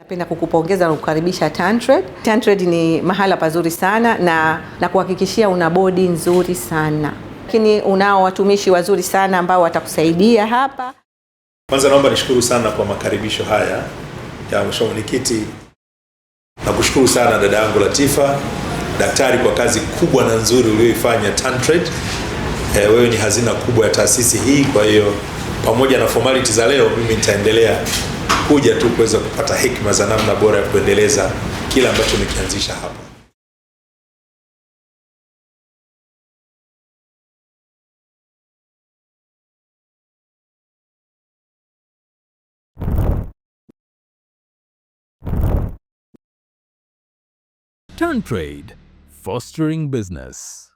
Napenda kukupongeza na kukaribisha TanTrade. TanTrade ni mahala pazuri sana na kuhakikishia una bodi nzuri sana. Lakini unao watumishi wazuri sana ambao watakusaidia hapa. Kwanza naomba nishukuru sana kwa makaribisho haya ya Mheshimiwa Mwenyekiti. Nakushukuru sana dada yangu Latifa, daktari, kwa kazi kubwa na nzuri uliyoifanya TanTrade. Wewe ni hazina kubwa ya taasisi hii, kwa hiyo pamoja na formality za leo, mimi nitaendelea kuja tu kuweza kupata hekima za namna bora ya kuendeleza kila ambacho nikianzisha hapa. TanTrade, fostering business.